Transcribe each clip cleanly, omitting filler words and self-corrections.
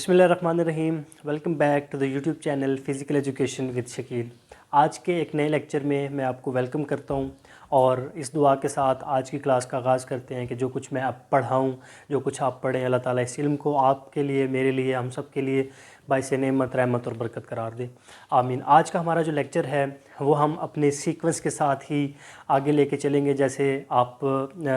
بسم اللہ الرحمن الرحیم. Welcome back to the YouTube channel physical education with Shakeel. آج کے ایک نئے لیکچر میں آپ کو ویلکم کرتا ہوں اور اس دعا کے ساتھ آج کی کلاس کا آغاز کرتے ہیں کہ جو کچھ میں اب پڑھاؤں، جو کچھ آپ پڑھیں، اللہ تعالیٰ اس علم کو آپ کے لیے، میرے لیے، ہم سب کے لیے باعث نعمت، رحمت اور برکت قرار دے، آمین. آج کا ہمارا جو لیکچر ہے وہ ہم اپنے سیکوینس کے ساتھ ہی آگے لے کے چلیں گے. جیسے آپ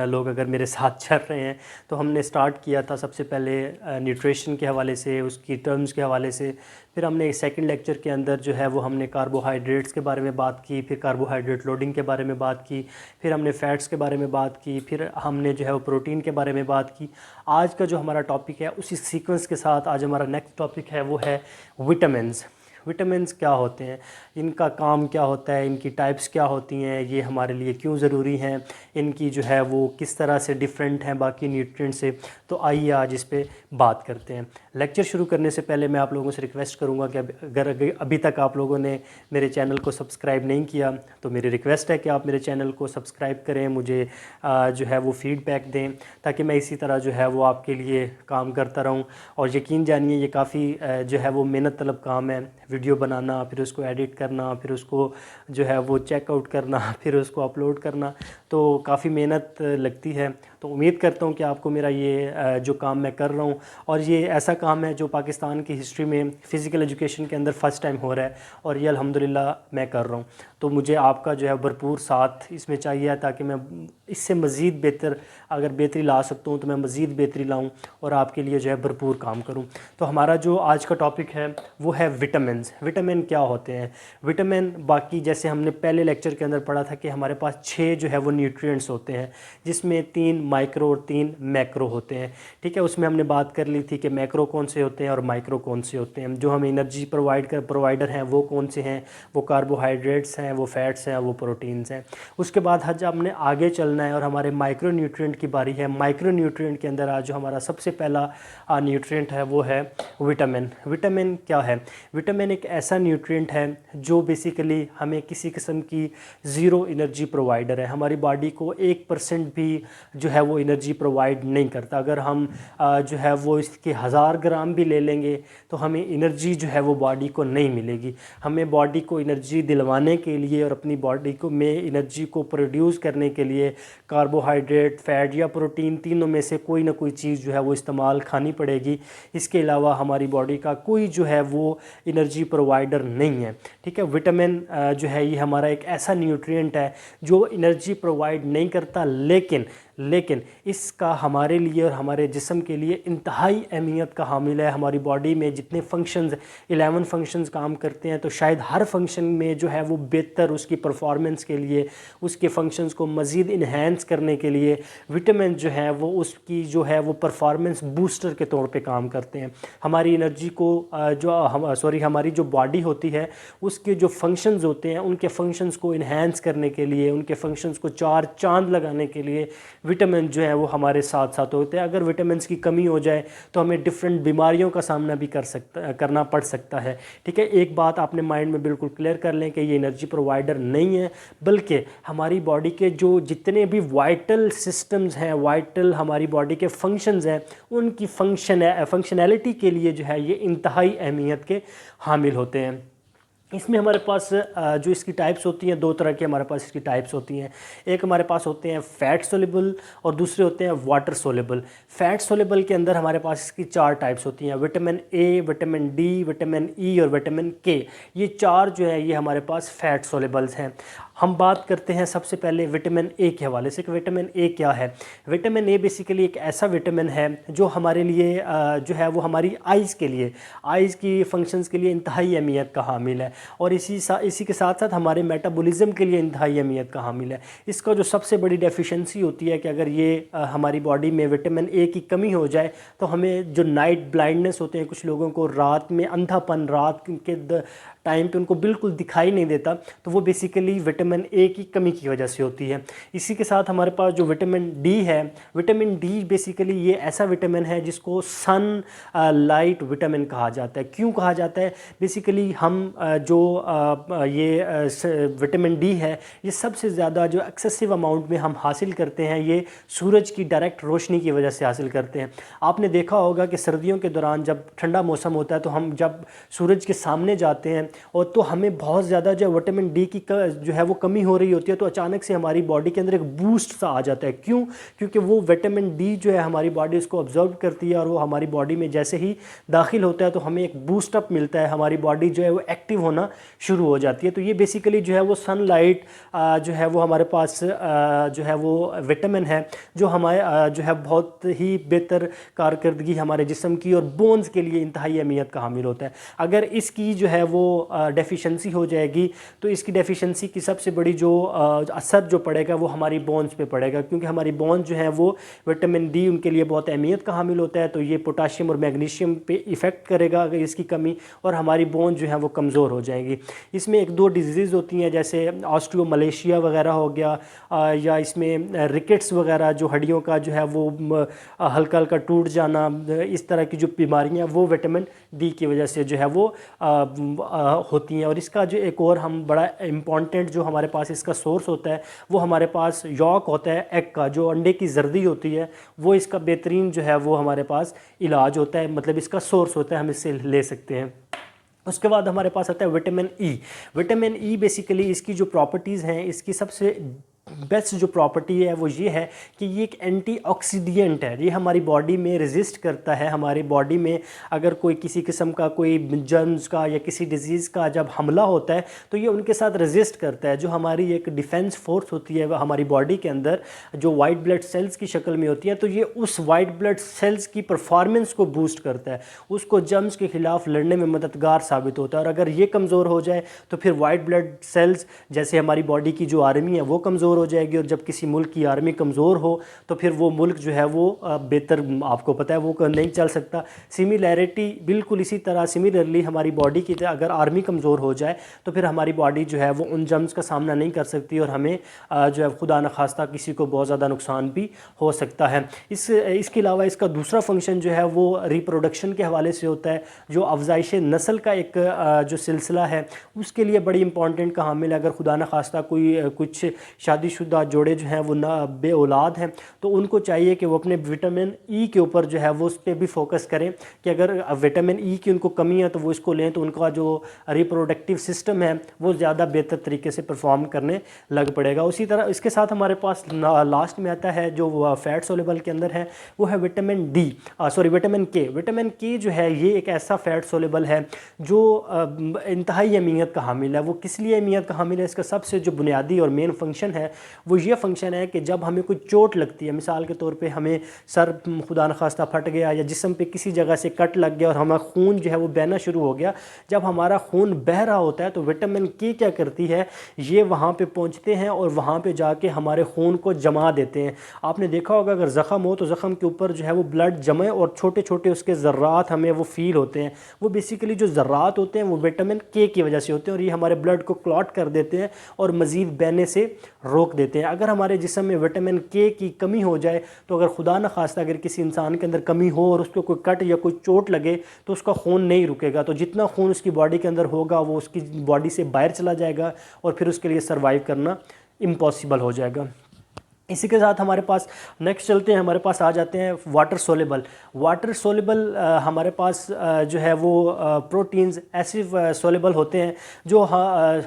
لوگ اگر میرے ساتھ چل رہے ہیں تو ہم نے سٹارٹ کیا تھا سب سے پہلے نیوٹریشن کے حوالے سے، اس کی ٹرمز کے حوالے سے. پھر ہم نے سیکنڈ لیکچر کے اندر جو ہے وہ ہم نے کاربوہائیڈریٹس کے بارے میں بات کی، پھر کاربوہائیڈریٹ لوڈنگ کے بارے میں بات کی، پھر ہم نے فیٹس کے بارے میں بات کی، پھر ہم نے جو ہے وہ پروٹین کے بارے میں بات کی. آج کا جو ہمارا ٹاپک ہے اسی سیکوینس کے ساتھ آج ہمارا نیکسٹ ٹاپک ہے وہ ہے وٹامنز. وٹامنز کیا ہوتے ہیں، ان کا کام کیا ہوتا ہے، ان کی ٹائپس کیا ہوتی ہیں، یہ ہمارے لیے کیوں ضروری ہیں، ان کی جو ہے وہ کس طرح سے ڈیفرنٹ ہیں باقی نیوٹرینٹ سے. تو آئیے آج اس پہ بات کرتے ہیں. لیکچر شروع کرنے سے پہلے میں آپ لوگوں سے ریکویسٹ کروں گا کہ اگر ابھی تک آپ لوگوں نے میرے چینل کو سبسکرائب نہیں کیا تو میری ریکویسٹ ہے کہ آپ میرے چینل کو سبسکرائب کریں، مجھے جو ہے وہ فیڈ بیک دیں تاکہ میں اسی طرح جو ہے وہ آپ کے لیے کام کرتا رہوں. اور یقین جانیے یہ کافی جو ہے وہ محنت طلب کام ہے، ویڈیو بنانا، پھر اس کو ایڈٹ کرنا، پھر اس کو جو ہے وہ چیک آؤٹ کرنا، پھر اس کو اپلوڈ کرنا، تو کافی محنت لگتی ہے. تو امید کرتا ہوں کہ آپ کو میرا یہ جو کام میں کر رہا ہوں، اور یہ ایسا کام ہے جو پاکستان کی ہسٹری میں فزیکل ایجوکیشن کے اندر فرسٹ ٹائم ہو رہا ہے اور یہ الحمدللہ میں کر رہا ہوں. تو مجھے آپ کا جو ہے بھرپور ساتھ اس میں چاہیے تاکہ میں اس سے مزید بہتر اگر بہتری لا سکتا ہوں تو میں مزید بہتری لاؤں اور آپ کے لیے جو ہے بھرپور کام کروں. تو ہمارا جو آج کا ٹاپک ہے وہ ہے وٹامنز. وٹامن کیا ہوتے ہیں؟ وٹامن باقی جیسے ہم نے پہلے لیکچر کے اندر پڑھا تھا کہ ہمارے پاس 6 جو ہے وہ نیوٹرینٹس ہوتے ہیں، جس میں 3 مائکرو اور 3 میکرو ہوتے ہیں. ٹھیک ہے، اس میں ہم نے بات کر لی تھی کہ میکرو کون سے ہوتے ہیں اور مائکرو کون سے ہوتے ہیں. جو ہمیں انرجی پرووائڈر ہیں وہ کون سے ہیں؟ وہ کاربوہائیڈریٹس ہیں، وہ فیٹس ہیں، وہ پروٹینز ہیں. اس کے بعد حج ہم نے آگے چلنا ہے اور ہمارے مائکرو نیوٹرینٹ کی باری ہے. مائکرو نیوٹرینٹ کے اندر آج جو ہمارا سب سے پہلا نیوٹرینٹ ہے وہ ہے وٹامن. وٹامن کیا ہے؟ وٹامن ایک ایسا نیوٹرینٹ ہے جو بیسیکلی ہمیں کسی قسم کی زیرو انرجی پرووائڈر ہے. ہماری باڈی کو 1% بھی جو ہے وہ انرجی پرووائڈ نہیں کرتا. اگر ہم جو ہے وہ اس کے 1000 گرام بھی لے لیں گے تو ہمیں انرجی جو ہے وہ باڈی کو نہیں ملے گی. ہمیں باڈی کو انرجی دلوانے کے لیے اور اپنی باڈی کو میں انرجی کو پروڈیوس کرنے کے لیے کاربوہائیڈریٹ، فیٹ یا پروٹین، تینوں میں سے کوئی نہ کوئی چیز جو ہے وہ استعمال کھانی پڑے گی. اس کے علاوہ ہماری باڈی کا کوئی جو ہے وہ انرجی پرووائڈر نہیں ہے. ٹھیک ہے، وٹامن جو ہے یہ ہمارا ایک ایسا نیوٹرینٹ ہے جو انرجی پرووائڈ نہیں کرتا، لیکن اس کا ہمارے لیے اور ہمارے جسم کے لیے انتہائی اہمیت کا حامل ہے. ہماری باڈی میں جتنے فنکشنز 11 فنکشنز کام کرتے ہیں تو شاید ہر فنکشن میں جو ہے وہ بہتر اس کی پرفارمنس کے لیے، اس کے فنکشنز کو مزید انہینس کرنے کے لیے وٹامن جو ہے وہ اس کی جو ہے وہ پرفارمنس بوسٹر کے طور پہ کام کرتے ہیں. ہماری انرجی کو ہماری جو باڈی ہوتی ہے اس کے جو فنکشنز ہوتے ہیں ان کے فنکشنز کو انہینس کرنے کے لیے، ان کے فنکشنز کو 4 چاند لگانے کے لیے وٹامن جو ہے وہ ہمارے ساتھ ساتھ ہوتے ہیں. اگر وٹامنس کی کمی ہو جائے تو ہمیں ڈفرینٹ بیماریوں کا سامنا بھی کرنا پڑ سکتا ہے. ٹھیک ہے، ایک بات آپ نے مائنڈ میں بالکل کلیئر کر لیں کہ یہ انرجی پرووائڈر نہیں ہے، بلکہ ہماری باڈی کے جو جتنے بھی وائٹل سسٹمز ہیں، وائٹل ہماری باڈی کے فنکشنز ہیں، ان کی فنکشنالٹی کے لیے جو ہے یہ انتہائی اہمیت کے حامل ہوتے ہیں. اس میں ہمارے پاس جو اس کی ٹائپس ہوتی ہیں، 2 طرح کے ہمارے پاس اس کی ٹائپس ہوتی ہیں. ایک ہمارے پاس ہوتے ہیں فیٹ سولیبل اور دوسرے ہوتے ہیں واٹر سولیبل. فیٹ سولیبل کے اندر ہمارے پاس اس کی 4 ٹائپس ہوتی ہیں: vitamin A, vitamin D, vitamin E اور وٹامن کے. یہ 4 جو ہے یہ ہمارے پاس فیٹ سولیبلز ہیں. ہم بات کرتے ہیں سب سے پہلے وٹامن اے کے حوالے سے کہ وٹامن اے کیا ہے. وٹامن اے بیسیکلی ایک ایسا وٹامن ہے جو ہمارے لیے جو ہے وہ ہماری آئز کے لیے، آئز کی فنکشنز کے لیے انتہائی اہمیت کا حامل ہے اور اسی کے ساتھ ساتھ ہمارے میٹابولزم کے لیے انتہائی اہمیت کا حامل ہے. اس کا جو سب سے بڑی ڈیفیشنسی ہوتی ہے کہ اگر یہ ہماری باڈی میں وٹامن اے کی کمی ہو جائے تو ہمیں جو نائٹ بلائنڈنس ہوتے ہیں کچھ لوگوں کو، رات میں اندھا پن، رات کے ٹائم پہ ان کو بالکل دکھائی نہیں دیتا، تو وہ بیسیکلی وٹامن اے کی کمی کی وجہ سے ہوتی ہے۔ اسی کے ساتھ ہمارے پاس جو وٹامن ڈی ہے، وٹامن ڈی بیسیکلی یہ ایسا وٹامن ہے جس کو سن لائٹ وٹامن کہا جاتا ہے۔ کیوں کہا جاتا ہے؟ بیسیکلی ہم جو یہ وٹامن ڈی ہے، یہ سب سے زیادہ جو ایکسیسو اماؤنٹ میں ہم حاصل کرتے ہیں، یہ سورج کی ڈائریکٹ روشنی کی وجہ سے حاصل کرتے ہیں۔ آپ نے دیکھا ہوگا کہ سردیوں کے دوران جب ٹھنڈا موسم ہوتا ہے تو ہم جب سورج کے سامنے جاتے ہیں اور تو ہمیں بہت زیادہ جو وٹامن ڈی کی جو ہے وہ کمی ہو رہی ہوتی ہے، تو اچانک سے ہماری باڈی کے اندر ایک بوسٹ سا آ جاتا ہے۔ کیوں؟ کیونکہ وہ وٹامن ڈی جو ہے ہماری باڈی اس کو آبزرو کرتی ہے، اور وہ ہماری باڈی میں جیسے ہی داخل ہوتا ہے تو ہمیں ایک بوسٹ اپ ملتا ہے، ہماری باڈی جو ہے وہ ایکٹیو ہونا شروع ہو جاتی ہے۔ تو یہ بیسیکلی جو ہے وہ سن لائٹ جو ہے وہ ہمارے پاس جو ہے وہ وٹامن ہے، جو ہمارے جو ہے بہت ہی بہتر کارکردگی ہمارے جسم کی اور بونز کے لیے انتہائی اہمیت کا حامل ہوتا ہے۔ اگر اس کی جو ہے وہ ڈیفیشنسی ہو جائے گی تو اس کی ڈیفیشنسی کی سب سے بڑی جو اثر جو پڑے گا وہ ہماری بونز پہ پڑے گا، کیونکہ ہماری بونز جو ہیں وہ وٹامن ڈی ان کے لیے بہت اہمیت کا حامل ہوتا ہے، تو یہ پوٹاشیم اور میگنیشیم پہ ایفیکٹ کرے گا اگر اس کی کمی، اور ہماری بونز جو ہیں وہ کمزور ہو جائیں گی۔ اس میں ایک دو ڈیزیز ہوتی ہیں، جیسے آسٹریو ملیشیا وغیرہ ہو گیا، یا اس میں رکٹس وغیرہ جو ہڈیوں کا جو ہے وہ ہلکا ہلکا ٹوٹ جانا، اس طرح کی جو بیماریاں وہ وٹامن ڈی کی وجہ سے جو ہے وہ ہوتی ہیں۔ اور اس کا جو ایک اور ہم بڑا امپورٹنٹ جو ہمارے پاس اس کا سورس ہوتا ہے وہ ہمارے پاس یولک ہوتا ہے ایگ کا، جو انڈے کی زردی ہوتی ہے، وہ اس کا بہترین جو ہے وہ ہمارے پاس علاج ہوتا ہے، مطلب اس کا سورس ہوتا ہے، ہم اس سے لے سکتے ہیں۔ اس کے بعد ہمارے پاس آتا ہے vitamin E. Vitamin E basically اس کی جو پراپرٹیز ہیں، اس کی سب سے بیسٹ جو پراپرٹی ہے وہ یہ ہے کہ یہ ایک اینٹی آکسیڈینٹ ہے، یہ ہماری باڈی میں ریزسٹ کرتا ہے۔ ہماری باڈی میں اگر کوئی کسی قسم کا کوئی جرمز کا یا کسی ڈیزیز کا جب حملہ ہوتا ہے تو یہ ان کے ساتھ ریزسٹ کرتا ہے۔ جو ہماری ایک ڈیفینس فورس ہوتی ہے وہ ہماری باڈی کے اندر جو وائٹ بلڈ سیلز کی شکل میں ہوتی ہیں، تو یہ اس وائٹ بلڈ سیلز کی پرفارمنس کو بوسٹ کرتا ہے، اس کو جرمز کے خلاف لڑنے میں مددگار ثابت ہوتا ہے۔ اور اگر یہ کمزور ہو جائے تو پھر وائٹ بلڈ سیلز جیسے ہماری باڈی کی جو آرمی ہے وہ کمزور ہو جائے گی، اور جب کسی ملک کی آرمی کمزور ہو تو پھر وہ ملک جو ہے وہ بہتر، آپ کو پتہ ہے وہ نہیں چل سکتا۔ سملیرٹی بالکل اسی طرح سملرلی ہماری باڈی کی اگر آرمی کمزور ہو جائے تو پھر ہماری باڈی جو ہے وہ ان جرمز کا سامنا نہیں کر سکتی، اور ہمیں جو ہے خدا نخواستہ کسی کو بہت زیادہ نقصان بھی ہو سکتا ہے۔ اس کے علاوہ اس کا دوسرا فنکشن جو ہے وہ ریپروڈکشن کے حوالے سے ہوتا ہے، جو افزائش نسل کا ایک جو سلسلہ ہے اس کے لیے بڑی امپورٹنٹ کا حامل ہے۔ اگر خدا نخواستہ کوئی کچھ شادی شدہ جوڑے جو ہیں وہ بے اولاد ہیں تو ان کو چاہیے کہ وہ اپنے وٹامن ای کے اوپر جو ہے وہ اس پہ بھی فوکس کریں، کہ اگر وٹامن ای کی ان کو کمی ہے تو وہ اس کو لیں تو ان کا جو ریپروڈکٹیو سسٹم ہے وہ زیادہ بہتر طریقے سے پرفارم کرنے لگ پڑے گا۔ اسی طرح اس کے ساتھ ہمارے پاس لاسٹ میں آتا ہے جو فیٹ سولوبل کے اندر ہے وہ ہے وٹامن ڈی، وٹامن کے۔ وٹامن کے جو ہے یہ ایک ایسا فیٹ سولوبل ہے جو انتہائی اہمیت کا حامل ہے۔ وہ کس لیے اہمیت کا حامل ہے؟ اس کا سب سے جو بنیادی اور مین فنکشن ہے وہ یہ فنکشن ہے کہ جب ہمیں کوئی چوٹ لگتی ہے، مثال کے طور پہ ہمیں سر خدا نخواستہ پھٹ گیا یا جسم پہ کسی جگہ سے کٹ لگ گیا اور ہمارا خون جو ہے وہ بہنا شروع ہو گیا، جب ہمارا خون بہہ رہا ہوتا ہے تو وٹامن کے کیا کرتی ہے، یہ وہاں پہ پہنچتے ہیں اور وہاں پہ جا کے ہمارے خون کو جما دیتے ہیں۔ آپ نے دیکھا ہوگا اگر زخم ہو تو زخم کے اوپر جو ہے وہ بلڈ جمے اور چھوٹے چھوٹے اس کے ذرات ہمیں وہ فیل ہوتے ہیں۔ وہ بیسیکلی جو ذرات ہوتے ہیں وہ وٹامن کے کی وجہ سے ہوتے ہیں، اور یہ ہمارے بلڈ کو کلاٹ کر دیتے ہیں اور مزید بہنے سے روک دیتے ہیں۔ اگر ہمارے جسم میں وٹامن کے کی کمی ہو جائے تو اگر خدا نخواستہ اگر کسی انسان کے اندر کمی ہو اور اس کو کوئی کٹ یا کوئی چوٹ لگے تو اس کا خون نہیں رکے گا، تو جتنا خون اس کی باڈی کے اندر ہوگا وہ اس کی باڈی سے باہر چلا جائے گا اور پھر اس کے لیے سروائیو کرنا امپاسبل ہو جائے گا۔ اسی کے ساتھ ہمارے پاس نیکسٹ چلتے ہیں، ہمارے پاس آ جاتے ہیں واٹر سولوبل۔ واٹر سولوبل ہمارے پاس جو ہے وہ پروٹینز ایسے سولوبل ہوتے ہیں جو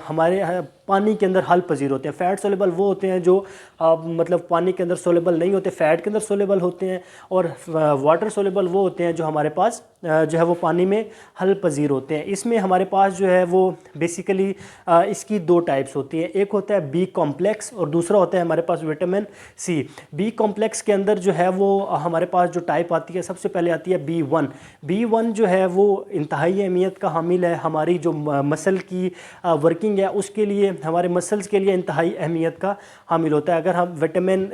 ہمارے پانی کے اندر حل پذیر ہوتے ہیں۔ فیٹ سولوبل وہ ہوتے ہیں جو مطلب پانی کے اندر سولوبل نہیں ہوتے، فیٹ کے اندر سولوبل ہوتے ہیں، اور واٹر سولوبل وہ ہوتے ہیں جو ہمارے پاس جو ہے وہ پانی میں حل پذیر ہوتے ہیں۔ اس میں ہمارے پاس جو ہے وہ بیسیکلی اس کی دو ٹائپس ہوتی ہیں، ایک ہوتا ہے بی کمپلیکس اور دوسرا ہوتا ہے ہمارے پاس وٹامن سی۔ بی کمپلیکس کے اندر جو ہے وہ ہمارے پاس جو ٹائپ آتی ہے سب سے پہلے آتی ہے B1۔ B1 جو ہے وہ انتہائی اہمیت کا حامل ہے، ہماری جو مسل کی ورکنگ ہے اس کے لیے ہمارے مسلز کے لیے انتہائی اہمیت کا حامل ہوتا ہے. اگر ہم وٹامن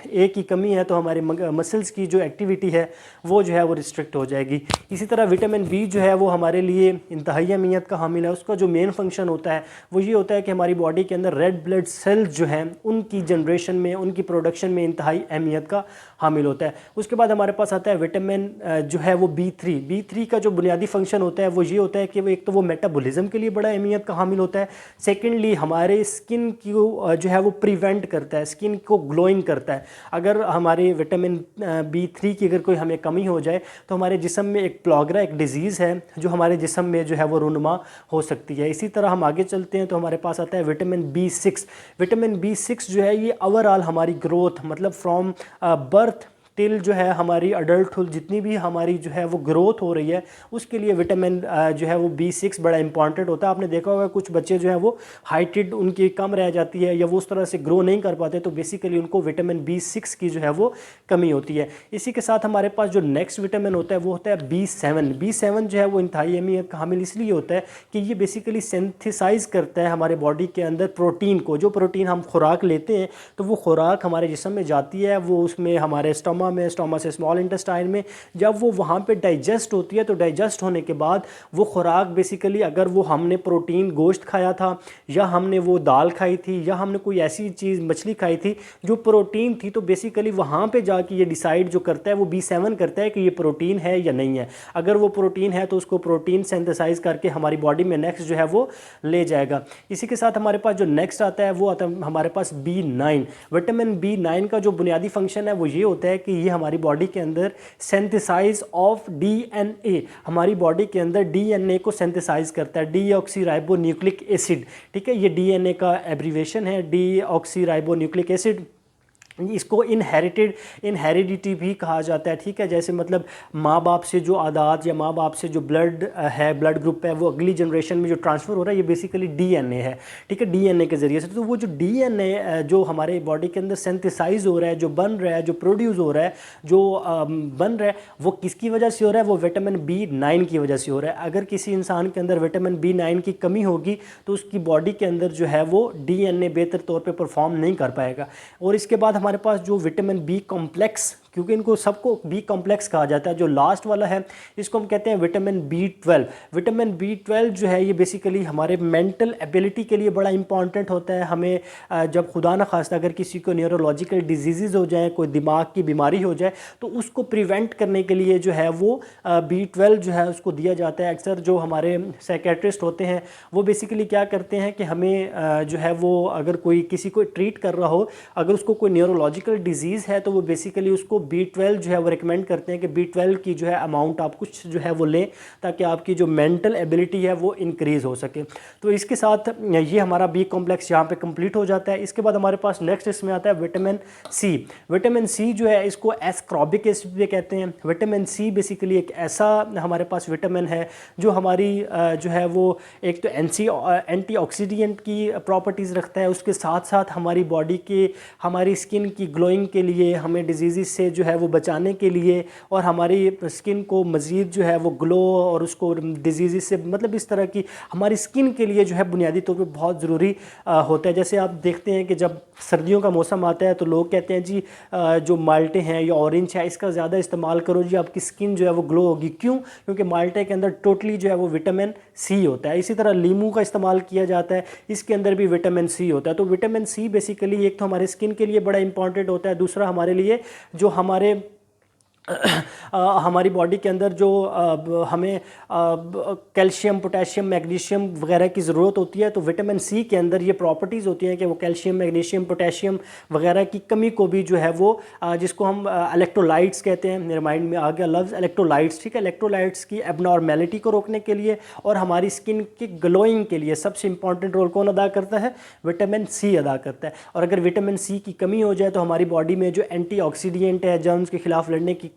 اے کی کمی ہے تو ہمارے مسلز کی جو ایکٹیویٹی ہے وہ جو ہے وہ ریسٹرکٹ ہو جائے گی. اسی طرح وٹامن بی جو ہے وہ ہمارے لیے انتہائی اہمیت کا حامل ہے. اس کا جو مین فنکشن ہوتا ہے وہ یہ ہوتا ہے کہ ہماری باڈی کے اندر ریڈ بلڈ سیلز جو ہیں ان کی جنریشن میں, ان کی پروڈکشن میں انتہائی اہمیت کا حامل ہوتا ہے. اس کے بعد ہمارے پاس آتا ہے وٹامن جو ہے وہ B3 کا جو بنیادی فنکشن ہوتا ہے وہ یہ ہوتا ہے کہ وہ ایک تو وہ میٹابولزم کے لیے بڑا اہمیت کا حامل ہوتا ہے. سیکنڈلی ہمارے اسکن کو جو ہے وہ پریونٹ کرتا ہے, اسکن کو گلوئنگ کرتا ہے. اگر ہمارے وٹامن B3 کی اگر کوئی ہمیں کمی ہو جائے تو ہمارے جسم میں ایک پلاگرا, ایک ڈیزیز ہے جو ہمارے جسم میں جو ہے وہ رونما ہو سکتی ہے. اسی طرح ہم آگے چلتے ہیں تو ہمارے پاس آتا ہے وٹامن B6. وٹامن B6 جو ہے یہ اوور آل ہماری گروتھ, مطلب فرام برتھ ٹل جو ہے ہماری اڈلٹہڈ جتنی بھی ہماری جو ہے وہ گروتھ ہو رہی ہے اس کے لیے وٹامن جو ہے وہ B6 بڑا امپورٹنٹ ہوتا ہے. آپ نے دیکھا ہوگا کچھ بچے جو ہیں وہ ہائٹڈ ان کی کم رہ جاتی ہے یا وہ اس طرح سے گرو نہیں کر پاتے, تو بیسیکلی ان کو وٹامن B6 کی جو ہے وہ کمی ہوتی ہے. اسی کے ساتھ ہمارے پاس جو نیکسٹ وٹامن ہوتا ہے وہ ہوتا ہے B7 جو ہے وہ انتہائی اہمیت کا حامل اس لیے ہوتا ہے کہ یہ بیسیکلی سینتھیسائز کرتا ہے ہمارے باڈی کے اندر پروٹین کو. جو پروٹین ہم خوراک لیتے ہیں تو وہ خوراک ہمارے جسم میں جاتی ہے, وہ اس میں ہمارے اسٹوما سے اسمال انٹسٹائن میں جب وہ وہاں پہ ڈائجسٹ ہوتی ہے تو ڈائجسٹ ہونے کے بعد وہ خوراک بیسیکلی اگر وہ ہم نے پروٹین گوشت کھایا تھا یا ہم نے وہ دال کھائی تھی یا ہم نے کوئی ایسی چیز مچھلی کھائی تھی جو پروٹین تھی, تو بیسیکلی وہاں پہ جا کے یہ ڈیسائیڈ جو کرتا ہے وہ B7 کرتا ہے کہ یہ پروٹین ہے یا نہیں ہے. اگر وہ پروٹین ہے تو اس کو پروٹین سینتھسائز کر کے ہماری باڈی میں نیکسٹ جو ہے وہ لے جائے گا. اسی کے ساتھ ہمارے پاس جو نیکسٹ آتا ہے وہ آتا ہے ہمارے پاس B9. وٹامن B9 کا جو بنیادی فنکشن ہے وہ یہ ہوتا ہے کہ یہ ہماری باڈی کے اندر سینتھسائز آف DNA, ہماری باڈی کے اندر DNA کو سینتھسائز کرتا ہے, ڈی آکسی رائبو نیوکلک ایسڈ. ٹھیک ہے, یہ DNA کا ایبریویشن ہے ڈی آکسی رائبو نیوکلک ایسڈ. اس کو انہیریڈیٹی بھی کہا جاتا ہے. ٹھیک ہے, جیسے مطلب ماں باپ سے جو عادات یا ماں باپ سے جو بلڈ ہے, بلڈ گروپ ہے, وہ اگلی جنریشن میں جو ٹرانسفر ہو رہا ہے یہ بیسیکلی DNA ہے. ٹھیک ہے, DNA کے ذریعے سے. تو وہ جو DNA جو ہمارے باڈی کے اندر سینتھسائز ہو رہا ہے, جو بن رہا ہے, جو پروڈیوس ہو رہا ہے, جو بن رہا ہے, وہ کس کی وجہ سے ہو رہا ہے؟ وہ وٹامن B9 کی وجہ سے ہو رہا ہے. اگر کسی انسان کے اندر وٹامن B9 کی کمی ہوگی تو اس کی باڈی کے اندر جو ہے وہ DNA بہتر طور پہ پرفارم نہیں کر پائے گا. اور اس کے بعد ہمارے پاس جو وٹامن B کمپلیکس, کیونکہ ان کو سب کو B کمپلیکس کہا جاتا ہے, جو لاسٹ والا ہے اس کو ہم کہتے ہیں وٹامن B12. وٹامن B12 جو ہے یہ بیسیکلی ہمارے مینٹل ایبیلٹی کے لیے بڑا امپورٹنٹ ہوتا ہے. ہمیں جب خدا نہ خواستہ اگر کسی کو نیورولوجیکل ڈیزیزز ہو جائیں, کوئی دماغ کی بیماری ہو جائے, تو اس کو پریونٹ کرنے کے لیے جو ہے وہ B12 جو ہے اس کو دیا جاتا ہے. اکثر جو ہمارے سائیکیٹرسٹ ہوتے ہیں وہ بیسیکلی کیا کرتے ہیں کہ ہمیں جو ہے وہ اگر کوئی کسی کو ٹریٹ کر رہا ہو, اگر اس کو کوئی نیورولوجیکل ڈیزیز ہے تو وہ بیسیکلی اس کو B12 جو ہے وہ ریکمینڈ کرتے ہیں کہ B12 کی جو ہے اماؤنٹ آپ کچھ جو ہے وہ لیں تاکہ آپ کی جو مینٹل ایبیلٹی ہے وہ انکریز ہو سکے. تو اس کے ساتھ یہ ہمارا B کمپلیکس یہاں پہ کمپلیٹ ہو جاتا ہے. اس کے بعد ہمارے پاس نیکسٹ اس میں آتا ہے وٹامن C. وٹامن C جو ہے اس کو ایسکاربک ایسڈ بھی کہتے ہیں. وٹامن C بیسیکلی ایک ایسا ہمارے پاس وٹامن ہے جو ہماری جو ہے وہ ایک تو اینٹی آکسیڈینٹ کی پراپرٹیز رکھتا ہے, اس کے ساتھ ساتھ ہماری باڈی کے, ہماری اسکن کی گلوئنگ کے لیے, ہمیں ڈیزیزز سے جو ہے وہ بچانے کے لیے, اور ہماری اسکن کو مزید جو ہے وہ گلو اور اس کو ڈیزیزز سے مطلب اس طرح کی ہماری اسکن کے لیے جو ہے بنیادی طور پہ بہت ضروری ہوتا ہے. جیسے آپ دیکھتے ہیں کہ جب سردیوں کا موسم آتا ہے تو لوگ کہتے ہیں جی جو مالٹے ہیں یا اورنج ہے اس کا زیادہ استعمال کرو جی آپ کی اسکن جو ہے وہ گلو ہوگی. کیوں؟ کیونکہ مالٹے کے اندر ٹوٹلی جو ہے وہ وٹامن C ہوتا ہے. اسی طرح لیمو کا استعمال کیا جاتا ہے, اس کے اندر بھی وٹامن C ہوتا ہے. تو وٹامن C بیسیکلی ایک تو ہمارے اسکن کے لیے بڑا امپورٹنٹ ہوتا ہے, دوسرا ہمارے لیے جو ہماری باڈی کے اندر جو ہمیں کیلشیم, پوٹیشیم, میگنیشیم وغیرہ کی ضرورت ہوتی ہے, تو وٹامن C کے اندر یہ پراپرٹیز ہوتی ہیں کہ وہ کیلشیم, میگنیشیم, پوٹیشیم وغیرہ کی کمی کو بھی جو ہے وہ جس کو ہم الیکٹرولائٹس کہتے ہیں, میرے مائنڈ میں آ گیا لفظ الیکٹرولائٹس. ٹھیک ہے, الیکٹرولائٹس کی ایب نارمیلٹی کو روکنے کے لیے اور ہماری اسکن کی گلوئنگ کے لیے سب سے امپورٹنٹ رول کون ادا کرتا ہے؟ وٹامن C ادا کرتا ہے. اور اگر وٹامن C کی کمی ہو جائے تو ہماری باڈی میں جو اینٹی آکسیڈینٹ ہے, جرمز کے خلاف لڑنے کی